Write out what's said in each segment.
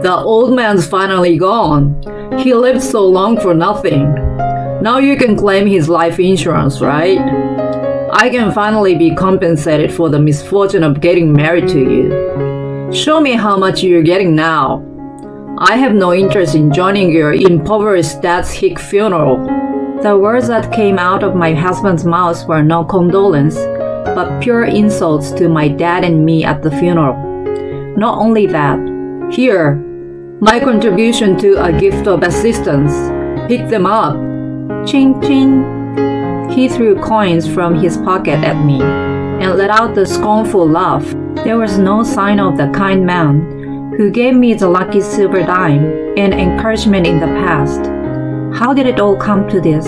The old man's finally gone. He lived so long for nothing. Now you can claim his life insurance, right? I can finally be compensated for the misfortune of getting married to you. Show me how much you're getting now. I have no interest in joining your impoverished dad's hick funeral. The words that came out of my husband's mouth were no condolence, but pure insults to my dad and me at the funeral. Not only that, here, my contribution to a gift of assistance. Pick them up. Ching ching. He threw coins from his pocket at me and let out the scornful laugh. There was no sign of the kind man who gave me the lucky silver dime and encouragement in the past. How did it all come to this?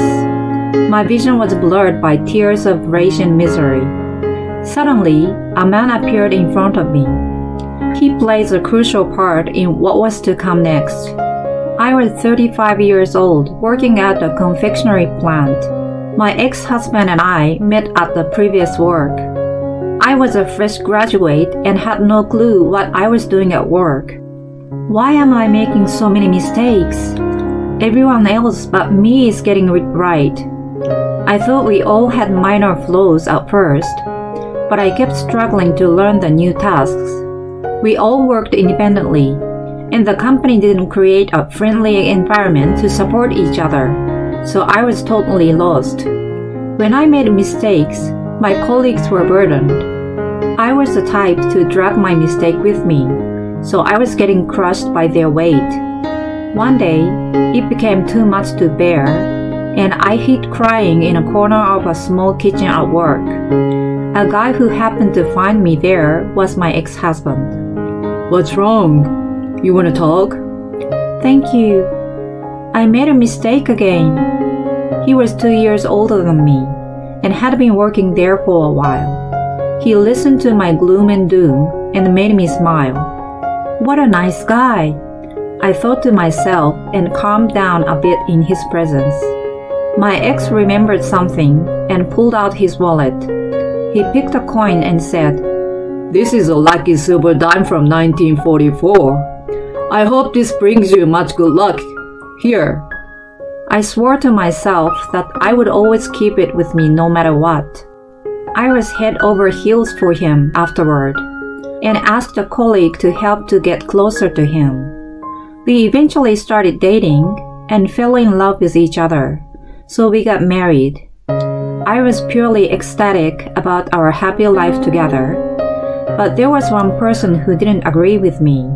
My vision was blurred by tears of rage and misery. Suddenly, a man appeared in front of me. He plays a crucial part in what was to come next. I was 35 years old, working at a confectionery plant. My ex-husband and I met at the previous work. I was a fresh graduate and had no clue what I was doing at work. Why am I making so many mistakes? Everyone else but me is getting it right. I thought we all had minor flaws at first, but I kept struggling to learn the new tasks. We all worked independently, and the company didn't create a friendly environment to support each other, so I was totally lost. When I made mistakes, my colleagues were burdened. I was the type to drag my mistake with me, so I was getting crushed by their weight. One day, it became too much to bear, and I hid crying in a corner of a small kitchen at work. A guy who happened to find me there was my ex-husband. What's wrong? You want to talk? Thank you. I made a mistake again. He was 2 years older than me and had been working there for a while. He listened to my gloom and doom and made me smile. What a nice guy, I thought to myself and calmed down a bit in his presence. My ex remembered something and pulled out his wallet. He picked a coin and said, "This is a lucky silver dime from 1944. I hope this brings you much good luck. Here." I swore to myself that I would always keep it with me no matter what. I was head over heels for him afterward and asked a colleague to help to get closer to him. We eventually started dating and fell in love with each other, so we got married. I was purely ecstatic about our happy life together, but there was one person who didn't agree with me.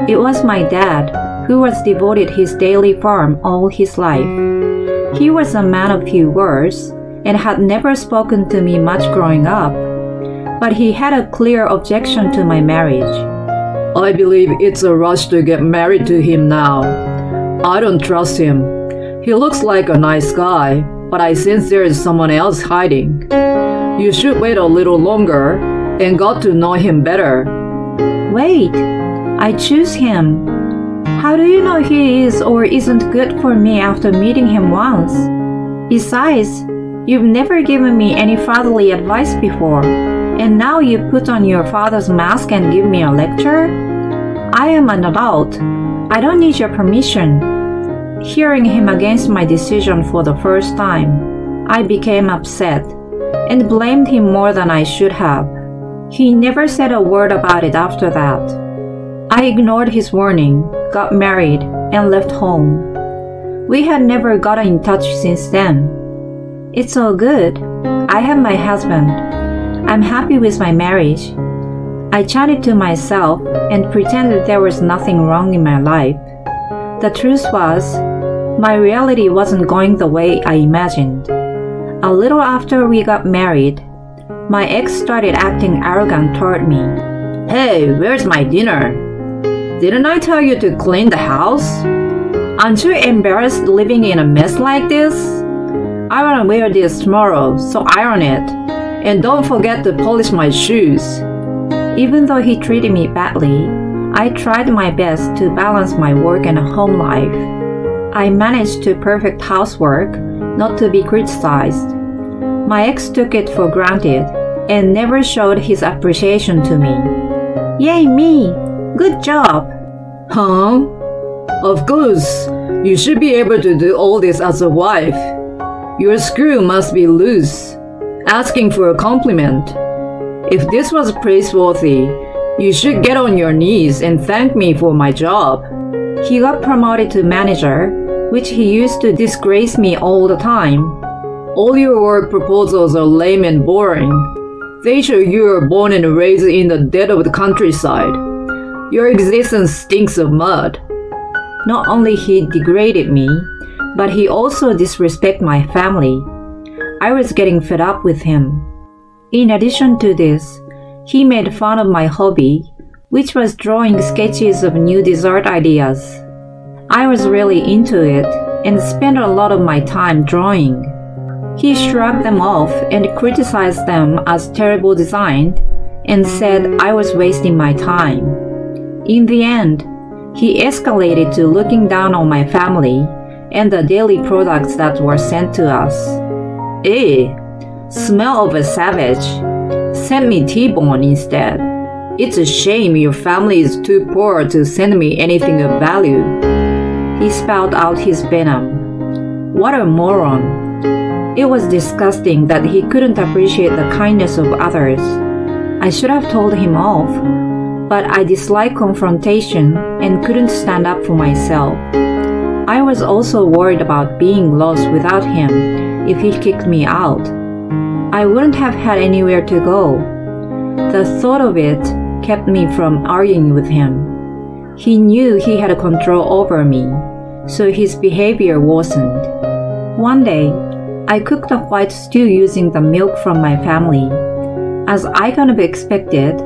It was my dad, who was devoted his daily farm all his life. He was a man of few words and had never spoken to me much growing up, but he had a clear objection to my marriage. "I believe it's a rush to get married to him now. I don't trust him. He looks like a nice guy, but I sense there is someone else hiding. You should wait a little longer and got to know him better." Wait, I choose him. How do you know he is or isn't good for me after meeting him once? Besides, you've never given me any fatherly advice before, and now you put on your father's mask and give me a lecture? I am an adult. I don't need your permission. Hearing him against my decision for the first time, I became upset and blamed him more than I should have. He never said a word about it after that. I ignored his warning, got married, and left home. We had never gotten in touch since then. It's all good. I have my husband. I'm happy with my marriage. I chatted to myself and pretended there was nothing wrong in my life. The truth was, my reality wasn't going the way I imagined. A little after we got married, my ex started acting arrogant toward me. "Hey, where's my dinner? Didn't I tell you to clean the house? Aren't you embarrassed living in a mess like this? I want to wear this tomorrow, so iron it. And don't forget to polish my shoes." Even though he treated me badly, I tried my best to balance my work and home life. I managed to perfect housework, not to be criticized. My ex took it for granted and never showed his appreciation to me. Yay me! Good job! Huh? Of course, you should be able to do all this as a wife. Your screw must be loose, asking for a compliment. If this was praiseworthy, you should get on your knees and thank me for my job. He got promoted to manager, which he used to disgrace me all the time. All your work proposals are lame and boring. They show you were born and raised in the dead of the countryside. Your existence stinks of mud. Not only he degraded me, but he also disrespected my family. I was getting fed up with him. In addition to this, he made fun of my hobby, which was drawing sketches of new dessert ideas. I was really into it and spent a lot of my time drawing. He shrugged them off and criticized them as terrible design and said I was wasting my time. In the end, he escalated to looking down on my family and the daily products that were sent to us. Eh, smell of a savage. Send me T-bone instead. It's a shame your family is too poor to send me anything of value. He spouted out his venom. What a moron. It was disgusting that he couldn't appreciate the kindness of others. I should have told him off, but I disliked confrontation and couldn't stand up for myself. I was also worried about being lost without him if he kicked me out. I wouldn't have had anywhere to go. The thought of it kept me from arguing with him. He knew he had control over me, so his behavior worsened. One day, I cooked a white stew using the milk from my family. As I kind of expected,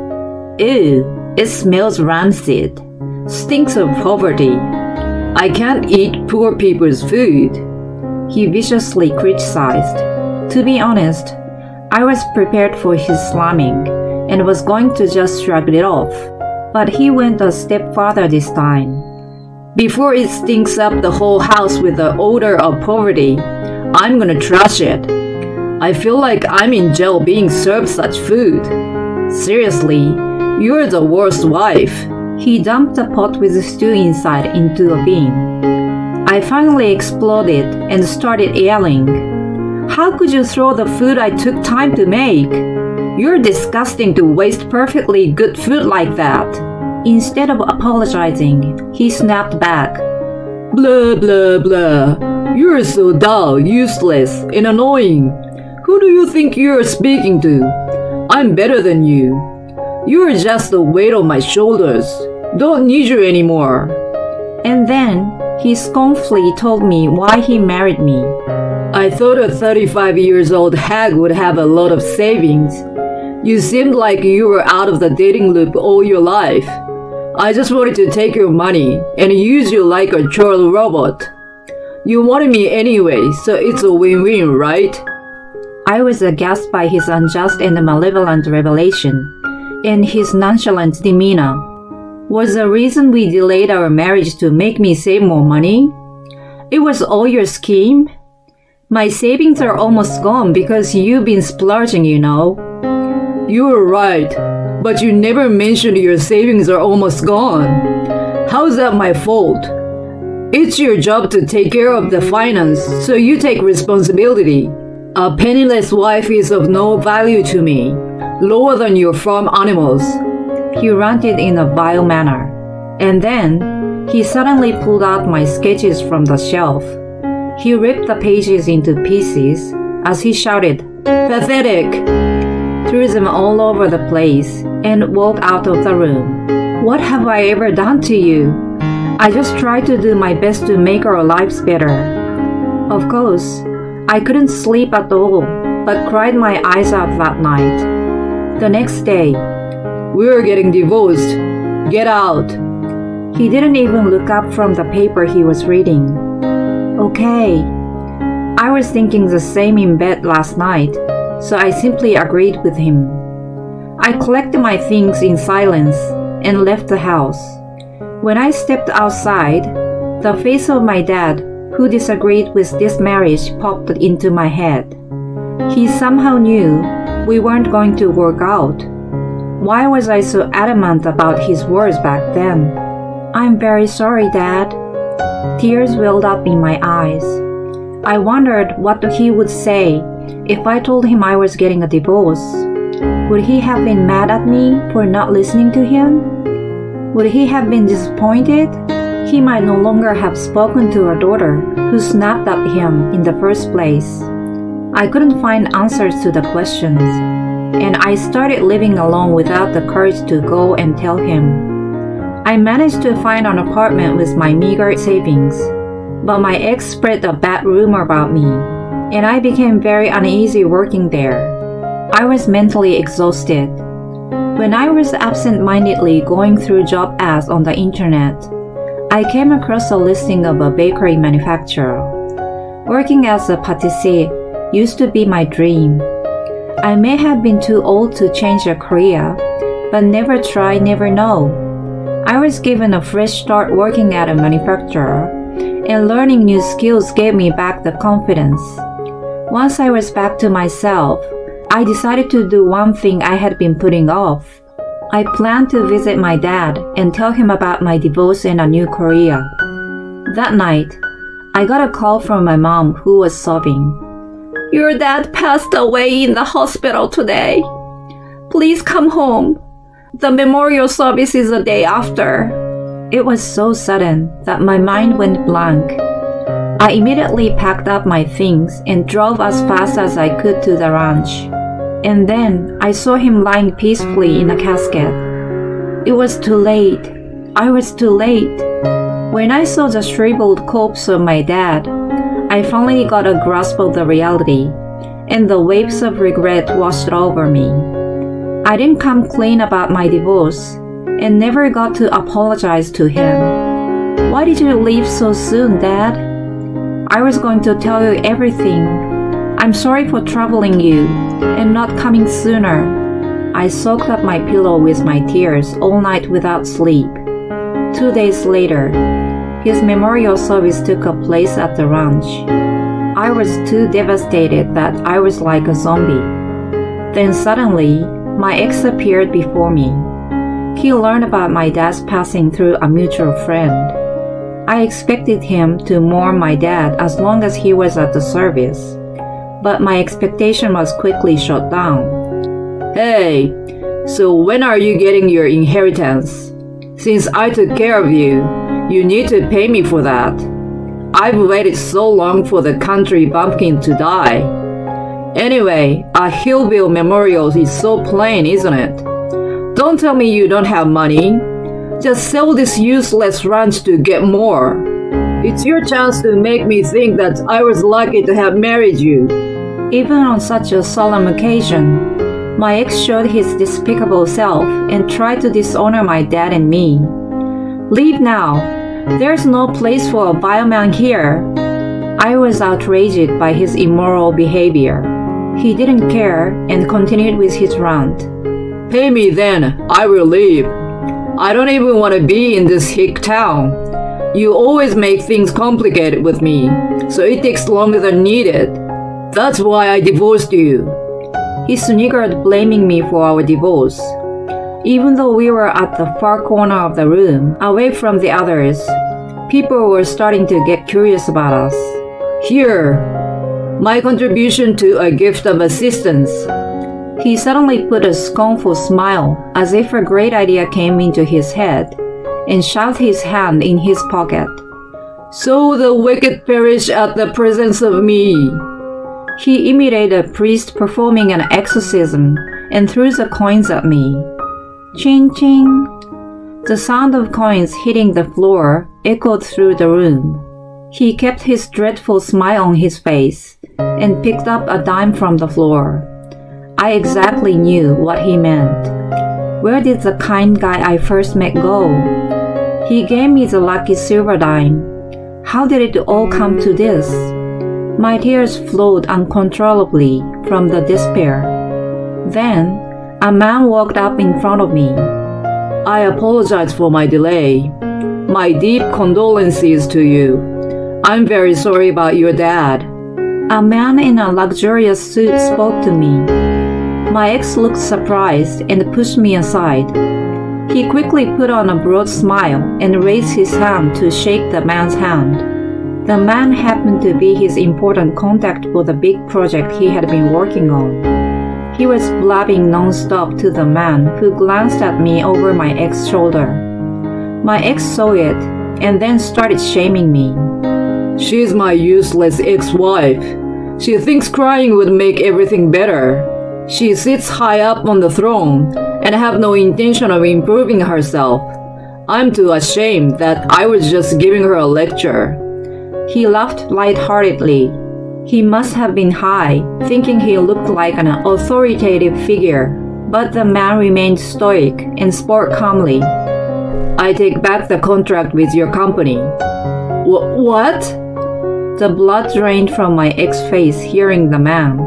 ew, it smells rancid. Stinks of poverty. I can't eat poor people's food. He viciously criticized. To be honest, I was prepared for his slamming and was going to just shrug it off. But he went a step farther this time. Before it stinks up the whole house with the odor of poverty, I'm gonna trash it. I feel like I'm in jail being served such food. Seriously, you're the worst wife. He dumped the pot with the stew inside into a bin. I finally exploded and started yelling. How could you throw the food I took time to make? You're disgusting to waste perfectly good food like that. Instead of apologizing, he snapped back. Blah, blah, blah. You're so dull, useless, and annoying. Who do you think you're speaking to? I'm better than you. You're just the weight on my shoulders. Don't need you anymore. And then he scornfully told me why he married me. I thought a 35 years old hag would have a lot of savings. You seemed like you were out of the dating loop all your life. I just wanted to take your money and use you like a child robot. You wanted me anyway, so it's a win-win, right? I was aghast by his unjust and malevolent revelation, and his nonchalant demeanor. Was the reason we delayed our marriage to make me save more money? It was all your scheme? My savings are almost gone because you've been splurging, you know. You were right, but you never mentioned your savings are almost gone. How's that my fault? It's your job to take care of the finance, so you take responsibility. A penniless wife is of no value to me, lower than your farm animals. He ranted in a vile manner, and then he suddenly pulled out my sketches from the shelf. He ripped the pages into pieces as he shouted, "Pathetic!" threw them all over the place, and walked out of the room. What have I ever done to you? I just tried to do my best to make our lives better. Of course, I couldn't sleep at all, but cried my eyes out that night. The next day, "We're getting divorced. Get out." He didn't even look up from the paper he was reading. Okay. I was thinking the same in bed last night, so I simply agreed with him. I collected my things in silence and left the house. When I stepped outside, the face of my dad, who disagreed with this marriage, popped into my head. He somehow knew we weren't going to work out. Why was I so adamant about his words back then? I'm very sorry, Dad. Tears welled up in my eyes. I wondered what he would say if I told him I was getting a divorce. Would he have been mad at me for not listening to him? Would he have been disappointed? He might no longer have spoken to our daughter, who snapped at him in the first place. I couldn't find answers to the questions, and I started living alone without the courage to go and tell him. I managed to find an apartment with my meager savings, but my ex spread a bad rumor about me, and I became very uneasy working there. I was mentally exhausted. When I was absent-mindedly going through job ads on the internet, I came across a listing of a bakery manufacturer. Working as a pâtissier used to be my dream. I may have been too old to change a career, but never try, never know. I was given a fresh start working at a manufacturer, and learning new skills gave me back the confidence. Once I was back to myself, I decided to do one thing I had been putting off. I planned to visit my dad and tell him about my divorce and a new career. That night, I got a call from my mom, who was sobbing. "Your dad passed away in the hospital today. Please come home. The memorial service is the day after." It was so sudden that my mind went blank. I immediately packed up my things and drove as fast as I could to the ranch. And then I saw him lying peacefully in a casket. It was too late. I was too late. When I saw the shriveled corpse of my dad, I finally got a grasp of the reality, and the waves of regret washed over me. I didn't come clean about my divorce, and never got to apologize to him. "Why did you leave so soon, Dad?" "I was going to tell you everything. I'm sorry for troubling you and not coming sooner." I soaked up my pillow with my tears all night without sleep. 2 days later, his memorial service took place at the ranch. I was too devastated that I was like a zombie. Then suddenly, my ex appeared before me. He learned about my dad's passing through a mutual friend. I expected him to mourn my dad as long as he was at the service, but my expectation was quickly shut down. Hey, so when are you getting your inheritance? Since I took care of you, you need to pay me for that. I've waited so long for the country bumpkin to die. Anyway, a hillbilly memorial is so plain, isn't it? Don't tell me you don't have money. Just sell this useless ranch to get more. It's your chance to make me think that I was lucky to have married you. Even on such a solemn occasion, my ex showed his despicable self and tried to dishonor my dad and me. "Leave now. There's no place for a vile man here." I was outraged by his immoral behavior. He didn't care and continued with his rant. "Pay me then, I will leave. I don't even want to be in this hick town. You always make things complicated with me, so it takes longer than needed. That's why I divorced you." He sniggered, blaming me for our divorce. Even though we were at the far corner of the room, away from the others, people were starting to get curious about us. "Here, my contribution to a gift of assistance." He suddenly put a scornful smile, as if a great idea came into his head, and shoved his hand in his pocket. "So the wicked perish at the presence of me." He imitated a priest performing an exorcism and threw the coins at me. Ching ching. The sound of coins hitting the floor echoed through the room. He kept his dreadful smile on his face and picked up a dime from the floor. I exactly knew what he meant. Where did the kind guy I first met go? He gave me the lucky silver dime. How did it all come to this? My tears flowed uncontrollably from the despair. Then, a man walked up in front of me. "I apologize for my delay. My deep condolences to you. I'm very sorry about your dad." A man in a luxurious suit spoke to me. My ex looked surprised and pushed me aside. He quickly put on a broad smile and raised his hand to shake the man's hand. The man happened to be his important contact for the big project he had been working on. He was blabbing non-stop to the man, who glanced at me over my ex's shoulder. My ex saw it and then started shaming me. She's my useless ex-wife. She thinks crying would make everything better. She sits high up on the throne and have no intention of improving herself. I'm too ashamed that I was just giving her a lecture. He laughed lightheartedly. He must have been high, thinking he looked like an authoritative figure, but the man remained stoic and spoke calmly. I take back the contract with your company. What? The blood drained from my ex's face hearing the man.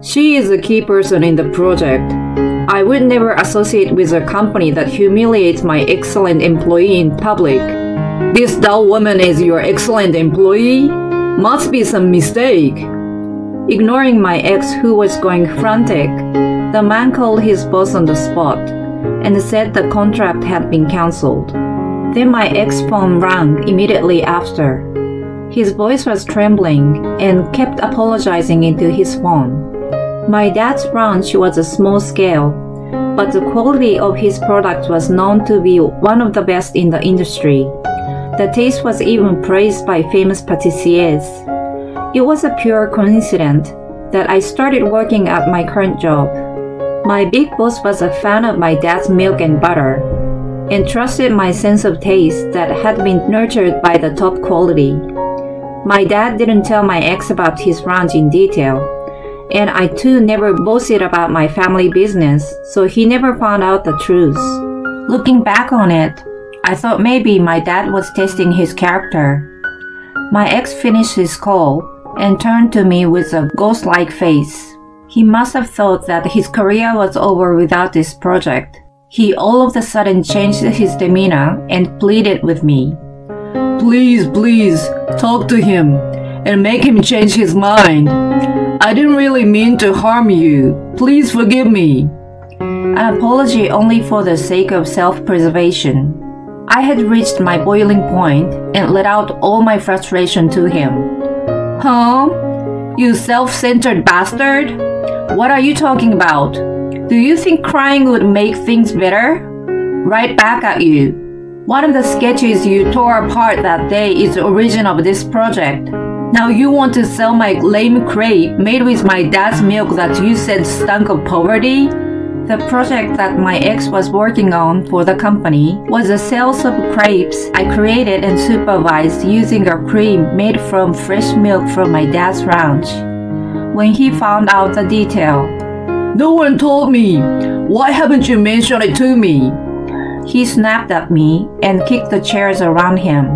She is a key person in the project. I would never associate with a company that humiliates my excellent employee in public. This dull woman is your excellent employee? Must be some mistake. Ignoring my ex, who was going frantic, the man called his boss on the spot and said the contract had been cancelled. Then my ex's phone rang immediately after. His voice was trembling and kept apologizing into his phone. My dad's ranch was a small scale, but the quality of his product was known to be one of the best in the industry. The taste was even praised by famous pâtissiers. It was a pure coincidence that I started working at my current job. My big boss was a fan of my dad's milk and butter, and trusted my sense of taste that had been nurtured by the top quality. My dad didn't tell my ex about his ranch in detail, and I too never boasted about my family business, so he never found out the truth. Looking back on it, I thought maybe my dad was testing his character. My ex finished his call and turned to me with a ghost-like face. He must have thought that his career was over without this project. He all of a sudden changed his demeanor and pleaded with me. Please, talk to him and make him change his mind. I didn't really mean to harm you. Please forgive me. An apology only for the sake of self-preservation. I had reached my boiling point and let out all my frustration to him. Huh? You self-centered bastard? What are you talking about? Do you think crying would make things better? Right back at you. One of the sketches you tore apart that day is the origin of this project. Now you want to sell my lame crepe made with my dad's milk that you said stunk of poverty? The project that my ex was working on for the company was the sales of crepes I created and supervised using a cream made from fresh milk from my dad's ranch. When he found out the detail, "No one told me. Why haven't you mentioned it to me?" He snapped at me and kicked the chairs around him.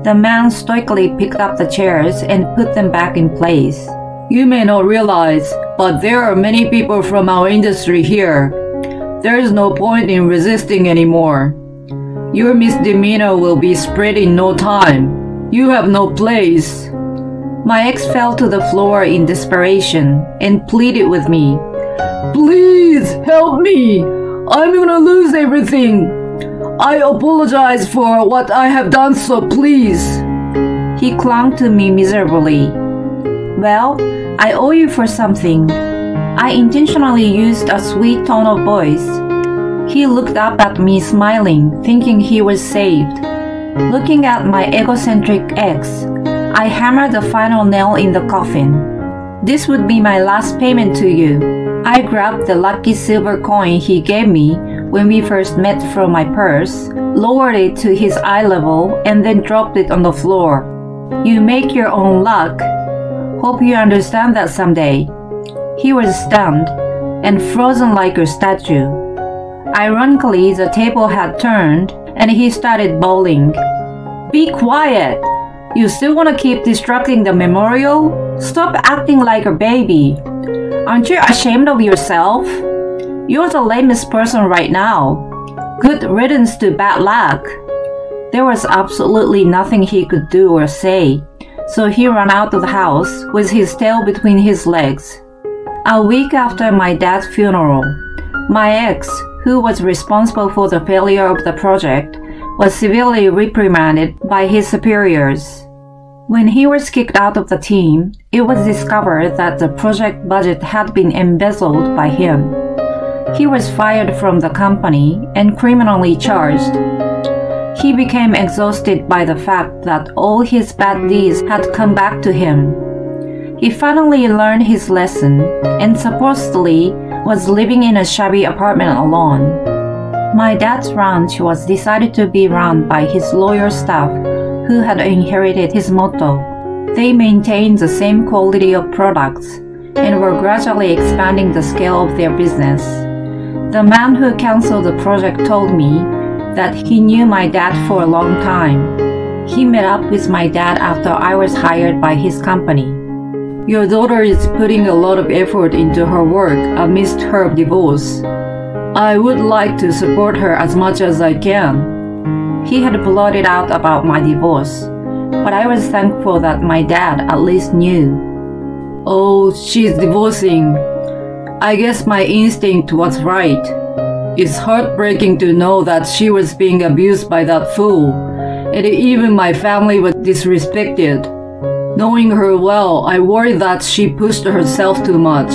The man stoically picked up the chairs and put them back in place. You may not realize, but there are many people from our industry here. There is no point in resisting anymore. Your misdemeanor will be spread in no time. You have no place. My ex fell to the floor in desperation and pleaded with me. Please help me. I'm gonna lose everything. I apologize for what I have done, so please. He clung to me miserably. Well, I owe you for something. I intentionally used a sweet tone of voice. He looked up at me smiling, thinking he was saved. Looking at my egocentric ex, I hammered the final nail in the coffin. This would be my last payment to you. I grabbed the lucky silver coin he gave me when we first met from my purse, lowered it to his eye level, and then dropped it on the floor. You make your own luck. Hope you understand that someday. He was stunned and frozen like a statue. Ironically, the table had turned and he started bawling. Be quiet! You still want to keep distracting the memorial? Stop acting like a baby. Aren't you ashamed of yourself? You're the lamest person right now. Good riddance to bad luck. There was absolutely nothing he could do or say, so he ran out of the house with his tail between his legs. A week after my dad's funeral, my ex, who was responsible for the failure of the project, was severely reprimanded by his superiors. When he was kicked out of the team, it was discovered that the project budget had been embezzled by him. He was fired from the company and criminally charged. He became exhausted by the fact that all his bad deeds had come back to him. He finally learned his lesson and supposedly was living in a shabby apartment alone. My dad's ranch was decided to be run by his lawyer staff who had inherited his motto. They maintained the same quality of products and were gradually expanding the scale of their business. The man who canceled the project told me that he knew my dad for a long time. He met up with my dad after I was hired by his company. Your daughter is putting a lot of effort into her work amidst her divorce. I would like to support her as much as I can. He had blurted out about my divorce, but I was thankful that my dad at least knew. Oh, she's divorcing. I guess my instinct was right. It's heartbreaking to know that she was being abused by that fool, and even my family was disrespected. Knowing her well, I worry that she pushed herself too much.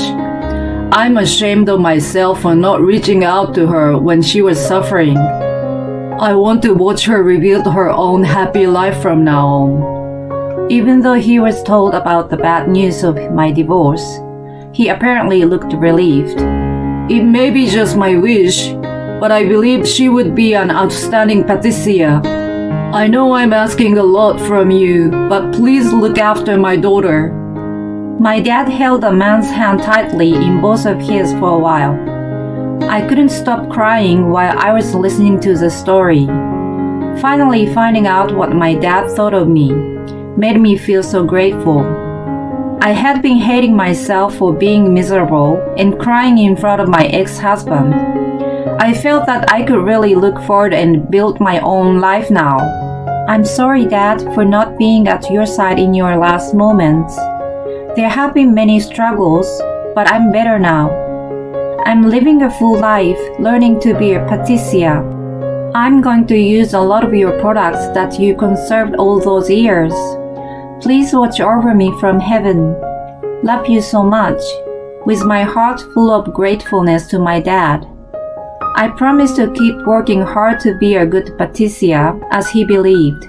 I'm ashamed of myself for not reaching out to her when she was suffering. I want to watch her rebuild her own happy life from now on. Even though he was told about the bad news of my divorce, he apparently looked relieved. It may be just my wish, but I believe she would be an outstanding patissier. I know I'm asking a lot from you, but please look after my daughter. My dad held the man's hand tightly in both of his for a while. I couldn't stop crying while I was listening to the story. Finally finding out what my dad thought of me made me feel so grateful. I had been hating myself for being miserable and crying in front of my ex-husband. I felt that I could really look forward and build my own life now. I'm sorry, Dad, for not being at your side in your last moments. There have been many struggles, but I'm better now. I'm living a full life, learning to be a patissier. I'm going to use a lot of your products that you conserved all those years. Please watch over me from heaven. Love you so much. With my heart full of gratefulness to my dad. I promise to keep working hard to be a good patissier as he believed.